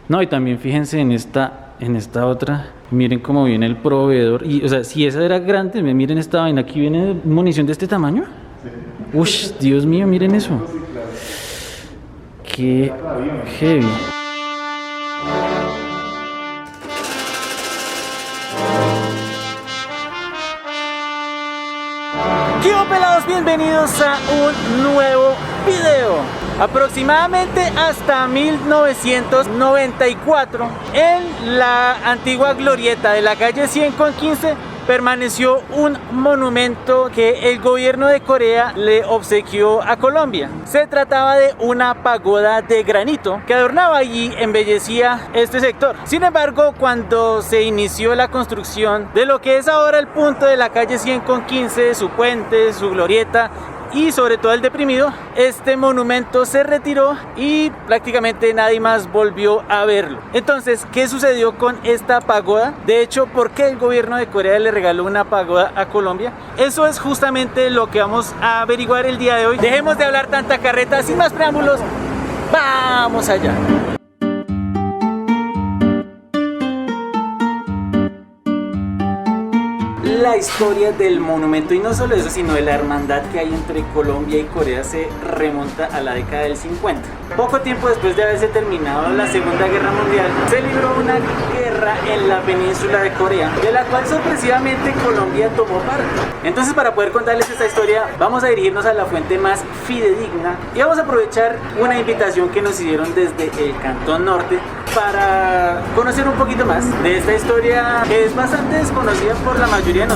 No, y también fíjense en esta otra, miren cómo viene el proveedor. Y, o sea, si esa era grande, miren esta vaina, aquí viene munición de este tamaño. Uy, Dios mío, miren eso. Qué heavy. ¿Qué hubo, pelados? Bienvenidos a un nuevo video. Aproximadamente hasta 1994, en la antigua glorieta de la calle 100 con 15, permaneció un monumento que el gobierno de Corea le obsequió a Colombia. Se trataba de una pagoda de granito que adornaba y embellecía este sector. Sin embargo, cuando se inició la construcción de lo que es ahora el punto de la calle 100 con 15, su puente, su glorieta y sobre todo el deprimido, este monumento se retiró y prácticamente nadie más volvió a verlo. Entonces, ¿qué sucedió con esta pagoda? De hecho, ¿por qué el gobierno de Corea le regaló una pagoda a Colombia? Eso es justamente lo que vamos a averiguar el día de hoy. Dejemos de hablar tanta carreta, sin más preámbulos, ¡vamos allá! La historia del monumento, y no solo eso, sino de la hermandad que hay entre Colombia y Corea, se remonta a la década del 50. Poco tiempo después de haberse terminado la Segunda Guerra Mundial, se libró una guerra en la península de Corea, de la cual sorpresivamente Colombia tomó parte. Entonces, para poder contarles esta historia, vamos a dirigirnos a la fuente más fidedigna y vamos a aprovechar una invitación que nos hicieron desde el Cantón Norte para conocer un poquito más de esta historia que es bastante desconocida por la mayoría de nosotros.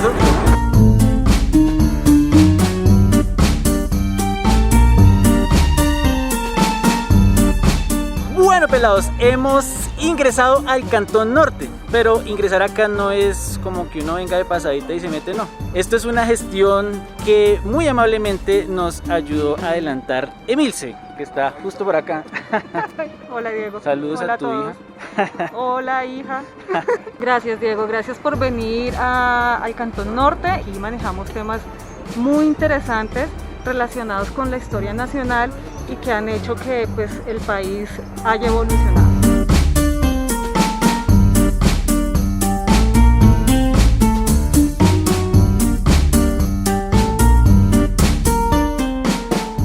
Bueno, pelados, hemos ingresado al Cantón Norte, pero ingresar acá no es como que uno venga de pasadita y se mete, no. Esto es una gestión que muy amablemente nos ayudó a adelantar Emilce, que está justo por acá. Hola, Diego. Saludos. Hola a tu todos. hija. Hola, hija. Gracias, Diego. Gracias por venir al Cantón Norte, y manejamos temas muy interesantes relacionados con la historia nacional y que han hecho que pues, el país haya evolucionado.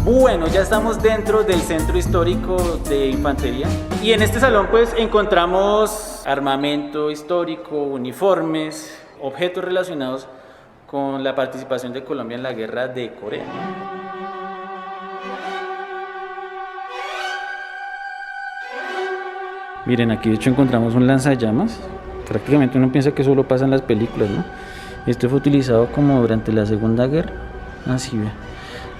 Bueno, ya estamos dentro del centro histórico de infantería y en este salón pues encontramos armamento histórico, uniformes, objetos relacionados con la participación de Colombia en la guerra de Corea. Miren, aquí de hecho encontramos un lanzallamas. Prácticamente uno piensa que solo pasa en las películas, ¿no? Este fue utilizado como durante la Segunda Guerra. Así ve.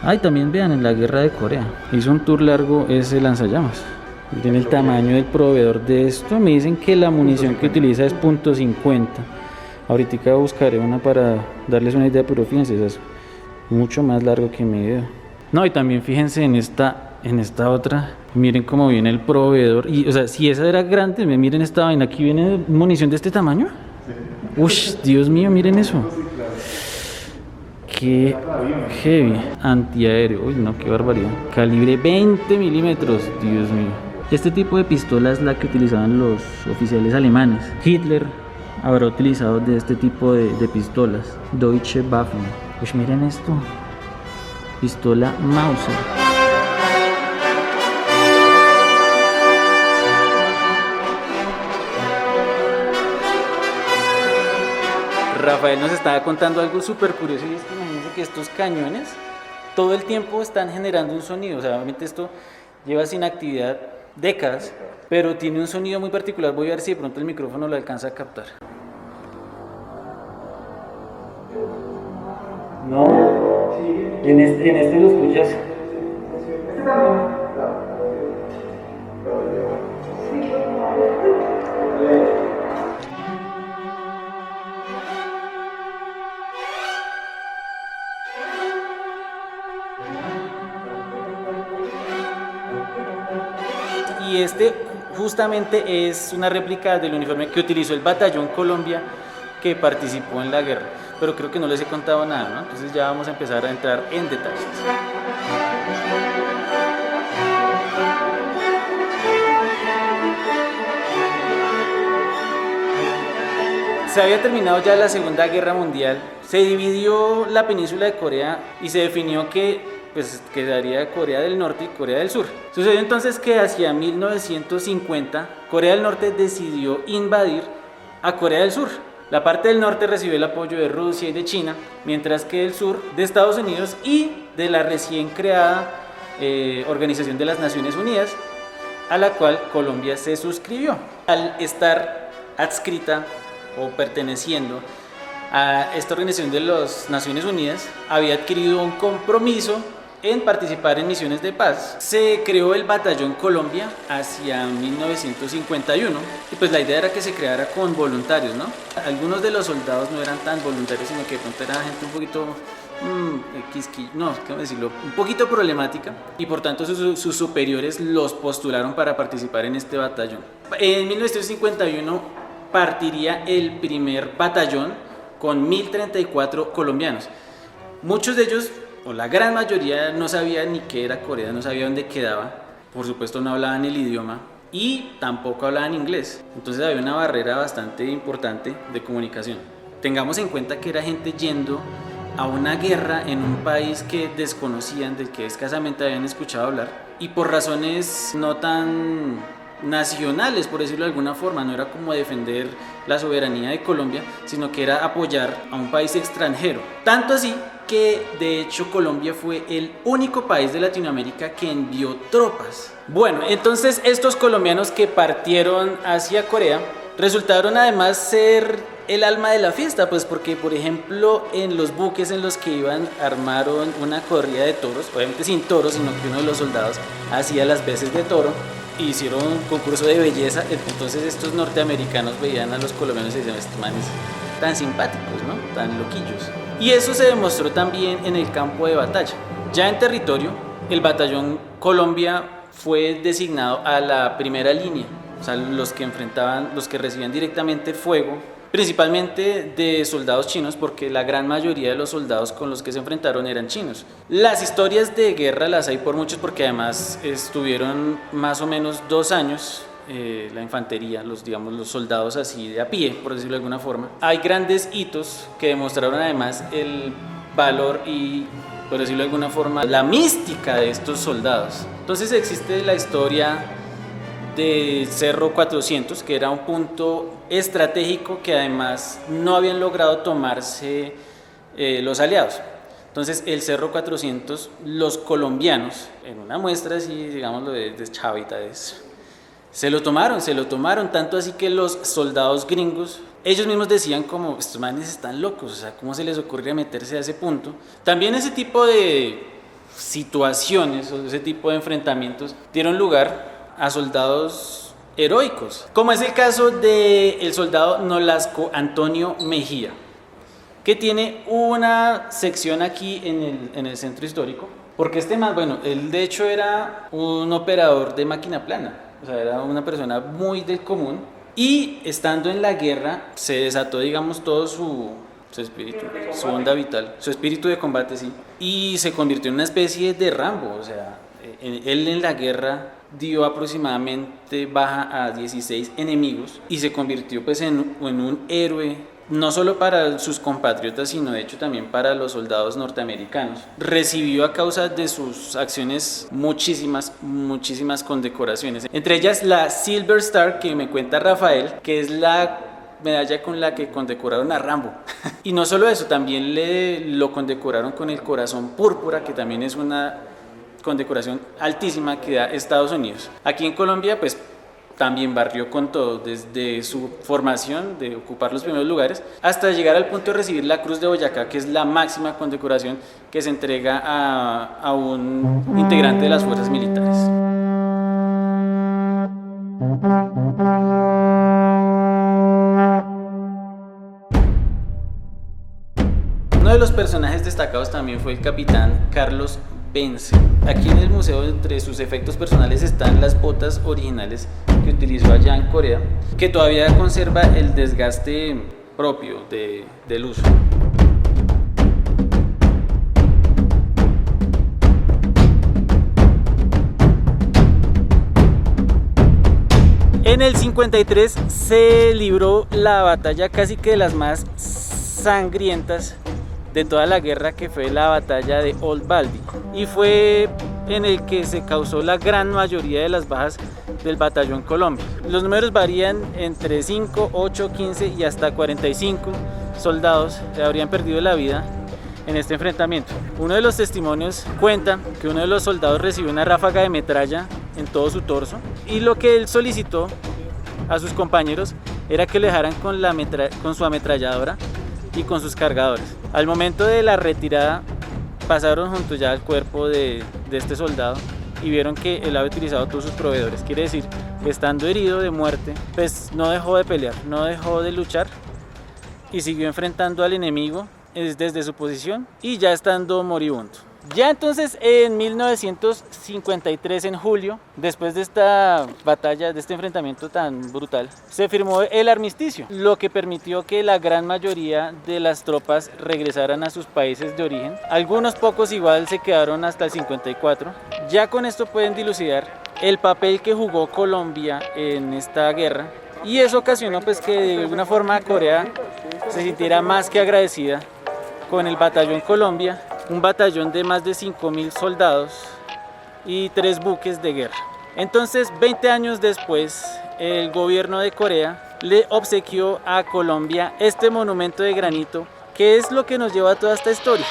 Ay, también vean, en la guerra de Corea hizo un tour largo ese lanzallamas. Miren el tamaño del proveedor de esto. Me dicen que la munición que utiliza es .50. Ahorita buscaré una para darles una idea, pero fíjense, es mucho más largo que mi video. No, y también fíjense en esta otra. Miren cómo viene el proveedor. Y, o sea, si esa era grande, miren esta vaina. Aquí viene munición de este tamaño. Uy, Dios mío, miren eso. Qué heavy. Antiaéreo. Uy, no, qué barbaridad. Calibre 20 milímetros. Dios mío. Este tipo de pistola es la que utilizaban los oficiales alemanes. Hitler habrá utilizado de este tipo de pistolas. Deutsche Waffen. Pues miren esto. Pistola Mauser. Rafael nos estaba contando algo súper curioso, y es que imagínense que estos cañones todo el tiempo están generando un sonido. O sea, obviamente esto lleva sin actividad décadas, pero tiene un sonido muy particular. Voy a ver si de pronto el micrófono lo alcanza a captar. No, en este lo escuchas. Este también. Y este justamente es una réplica del uniforme que utilizó el Batallón Colombia, que participó en la guerra, pero creo que no les he contado nada, ¿no? Entonces ya vamos a empezar a entrar en detalles. se había terminado ya la Segunda Guerra Mundial, se dividió la península de Corea y se definió que pues quedaría Corea del Norte y Corea del Sur. Sucedió entonces que hacia 1950 Corea del Norte decidió invadir a Corea del Sur. La parte del norte recibió el apoyo de Rusia y de China, mientras que el sur de Estados Unidos y de la recién creada Organización de las Naciones Unidas, a la cual Colombia se suscribió. Al estar adscrita o perteneciendo a esta Organización de las Naciones Unidas, había adquirido un compromiso en participar en misiones de paz. Se creó el Batallón Colombia hacia 1951 y pues la idea era que se creara con voluntarios, ¿no? Algunos de los soldados no eran tan voluntarios, sino que de pronto era gente un poquito ¿cómo decirlo? Un poquito problemática, y por tanto sus superiores los postularon para participar en este batallón. En 1951 partiría el primer batallón con 1034 colombianos. Muchos de ellos, o la gran mayoría, no sabían ni qué era Corea, no sabían dónde quedaba. Por supuesto no hablaban el idioma y tampoco hablaban inglés. Entonces había una barrera bastante importante de comunicación. Tengamos en cuenta que era gente yendo a una guerra en un país que desconocían, del que escasamente habían escuchado hablar, y por razones no tan nacionales, por decirlo de alguna forma. No era como defender la soberanía de Colombia, sino que era apoyar a un país extranjero. Tanto así que de hecho Colombia fue el único país de Latinoamérica que envió tropas. Bueno, entonces estos colombianos que partieron hacia Corea resultaron además ser el alma de la fiesta, pues porque por ejemplo en los buques en los que iban armaron una corrida de toros, obviamente sin toros, sino que uno de los soldados hacía las veces de toro. Hicieron un concurso de belleza, entonces estos norteamericanos veían a los colombianos y decían: estos manes tan simpáticos, ¿no? Tan loquillos. Y eso se demostró también en el campo de batalla. Ya en territorio, el batallón Colombia fue designado a la primera línea, o sea, los que recibían directamente fuego, principalmente de soldados chinos, porque la gran mayoría de los soldados con los que se enfrentaron eran chinos. Las historias de guerra las hay por muchos, porque además estuvieron más o menos 2 años la infantería, los soldados así de a pie, por decirlo de alguna forma. Hay grandes hitos que demostraron además el valor y, por decirlo de alguna forma, la mística de estos soldados. Entonces existe la historia de Cerro 400, que era un punto estratégico que además no habían logrado tomarse los aliados. Entonces el Cerro 400, los colombianos, en una muestra así, digámoslo, de chavitades, se lo tomaron, tanto así que los soldados gringos, ellos mismos decían como: estos manes están locos, o sea, ¿cómo se les ocurre meterse a ese punto? También ese tipo de situaciones o ese tipo de enfrentamientos dieron lugar a soldados heroicos, como es el caso del soldado Nolasco Antonio Mejía, que tiene una sección aquí en el centro histórico, porque él de hecho era un operador de máquina plana, o sea, era una persona muy del común, y estando en la guerra se desató, digamos, todo su espíritu, su onda vital, su espíritu de combate, sí, y se convirtió en una especie de Rambo. O sea, él en la guerra dio aproximadamente baja a 16 enemigos y se convirtió pues en un héroe, no solo para sus compatriotas, sino de hecho también para los soldados norteamericanos. Recibió a causa de sus acciones muchísimas condecoraciones, entre ellas la Silver Star, que me cuenta Rafael, que es la medalla con la que condecoraron a Rambo. Y no solo eso, también lo condecoraron con el Corazón Púrpura, que también es una condecoración altísima que da Estados Unidos. Aquí en Colombia pues también barrió con todo, desde su formación de ocupar los primeros lugares hasta llegar al punto de recibir la Cruz de Boyacá, que es la máxima condecoración que se entrega a un integrante de las fuerzas militares. Uno de los personajes destacados también fue el capitán Carlos Bence. Aquí en el museo, entre sus efectos personales, están las botas originales que utilizó allá en Corea, que todavía conserva el desgaste propio del uso. En el 53 se libró la batalla casi que de las más sangrientas de toda la guerra, que fue la batalla de Old Baldy, y fue en el que se causó la gran mayoría de las bajas del batallón Colombia. Los números varían entre 5, 8, 15 y hasta 45 soldados que habrían perdido la vida en este enfrentamiento. Uno de los testimonios cuenta que uno de los soldados recibió una ráfaga de metralla en todo su torso, y lo que él solicitó a sus compañeros era que lo dejaran con su ametralladora y con sus cargadores. Al momento de la retirada pasaron junto ya al cuerpo de este soldado y vieron que él había utilizado todos sus proveedores. Quiere decir que estando herido de muerte, pues no dejó de pelear, no dejó de luchar y siguió enfrentando al enemigo desde su posición y ya estando moribundo. Ya entonces en 1953, en julio, después de esta batalla, de este enfrentamiento tan brutal, se firmó el armisticio, lo que permitió que la gran mayoría de las tropas regresaran a sus países de origen. Algunos pocos igual se quedaron hasta el 54. Ya con esto pueden dilucidar el papel que jugó Colombia en esta guerra, y eso ocasionó pues que de alguna forma Corea se sintiera más que agradecida con el batallón Colombia, un batallón de más de 5.000 soldados y 3 buques de guerra. Entonces, 20 años después, el gobierno de Corea le obsequió a Colombia este monumento de granito, que es lo que nos lleva a toda esta historia.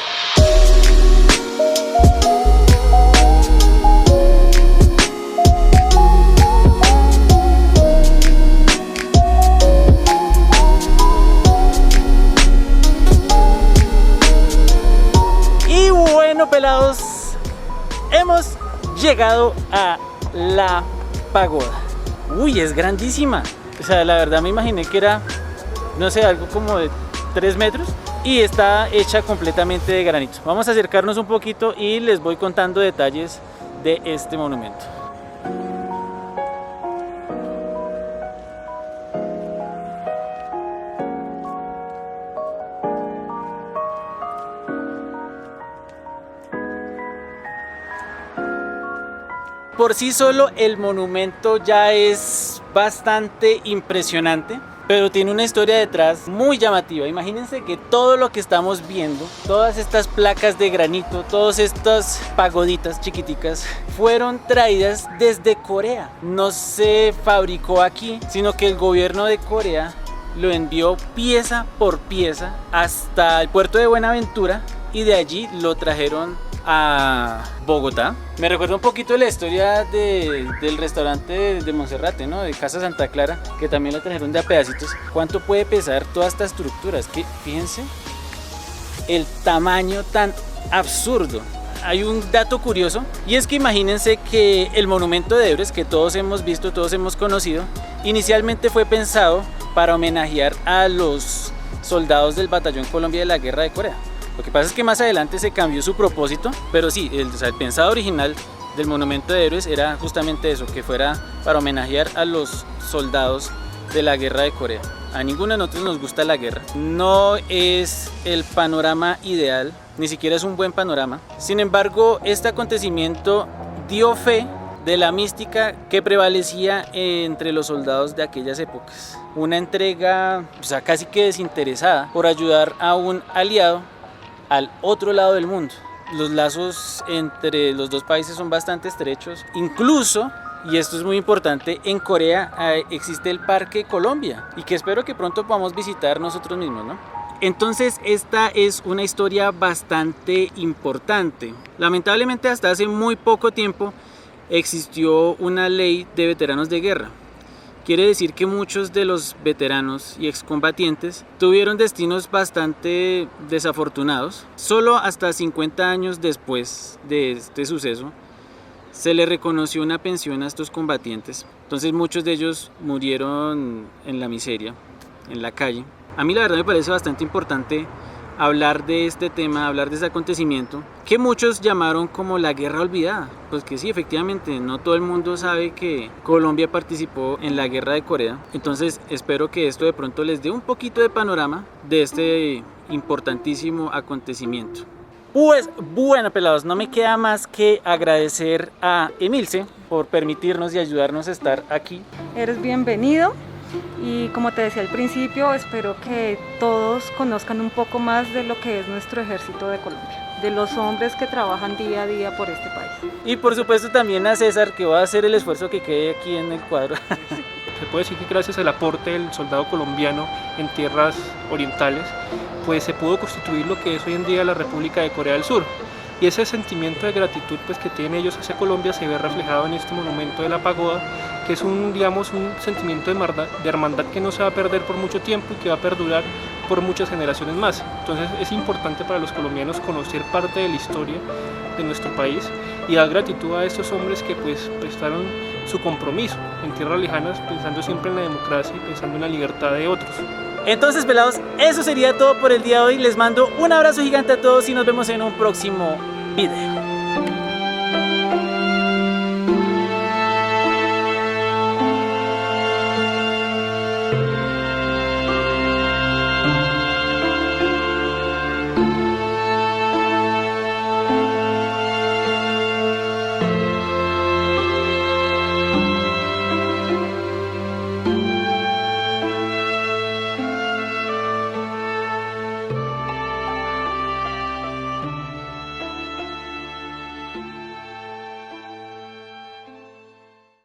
Pelados, hemos llegado a la pagoda. Uy, es grandísima. O sea, la verdad me imaginé que era, no sé, algo como de 3 metros, y está hecha completamente de granito. Vamos a acercarnos un poquito y les voy contando detalles de este monumento. Por sí solo el monumento ya es bastante impresionante, pero tiene una historia detrás muy llamativa. Imagínense que todo lo que estamos viendo, todas estas placas de granito, todas estas pagoditas chiquiticas, fueron traídas desde Corea. No se fabricó aquí, sino que el gobierno de Corea lo envió pieza por pieza hasta el puerto de Buenaventura, y de allí lo trajeron a Bogotá. Me recuerda un poquito la historia del restaurante de Monserrate, ¿no? De Casa Santa Clara, que también lo trajeron de a pedacitos. ¿Cuánto puede pesar toda esta estructura? Es que fíjense el tamaño tan absurdo. Hay un dato curioso, y es que imagínense que el monumento de Héroes, que todos hemos visto, todos hemos conocido, inicialmente fue pensado para homenajear a los soldados del batallón Colombia de la Guerra de Corea. Lo que pasa es que más adelante se cambió su propósito, pero sí, el pensado original del monumento de Héroes era justamente eso, que fuera para homenajear a los soldados de la Guerra de Corea. A ninguno de nosotros nos gusta la guerra, no es el panorama ideal, ni siquiera es un buen panorama. Sin embargo, este acontecimiento dio fe de la mística que prevalecía entre los soldados de aquellas épocas. Una entrega, o sea, casi que desinteresada por ayudar a un aliado al otro lado del mundo. Los lazos entre los dos países son bastante estrechos. Incluso, y esto es muy importante, en Corea existe el Parque Colombia, y que espero que pronto podamos visitar nosotros mismos, ¿no? Entonces esta es una historia bastante importante. Lamentablemente hasta hace muy poco tiempo existió una ley de veteranos de guerra. Quiere decir que muchos de los veteranos y excombatientes tuvieron destinos bastante desafortunados. Solo hasta 50 años después de este suceso se le reconoció una pensión a estos combatientes. Entonces muchos de ellos murieron en la miseria, en la calle. A mí la verdad me parece bastante importante hablar de este tema, hablar de este acontecimiento que muchos llamaron como la guerra olvidada. Pues que sí, efectivamente, no todo el mundo sabe que Colombia participó en la guerra de Corea. Entonces espero que esto de pronto les dé un poquito de panorama de este importantísimo acontecimiento. Pues bueno, pelados, no me queda más que agradecer a Emilce por permitirnos y ayudarnos a estar aquí. Eres bienvenido y como te decía al principio, espero que todos conozcan un poco más de lo que es nuestro ejército de Colombia, de los hombres que trabajan día a día por este país. Y por supuesto también a César, que va a hacer el esfuerzo que quede aquí en el cuadro. Se puede decir que gracias al aporte del soldado colombiano en tierras orientales, pues se pudo constituir lo que es hoy en día la República de Corea del Sur. Y ese sentimiento de gratitud pues, que tienen ellos hacia Colombia se ve reflejado en este monumento de la pagoda, que es un sentimiento de hermandad que no se va a perder por mucho tiempo y que va a perdurar por muchas generaciones más. Entonces es importante para los colombianos conocer parte de la historia de nuestro país y dar gratitud a estos hombres que pues prestaron su compromiso en tierras lejanas, pensando siempre en la democracia y pensando en la libertad de otros. Entonces, pelados, eso sería todo por el día de hoy. Les mando un abrazo gigante a todos y nos vemos en un próximo video.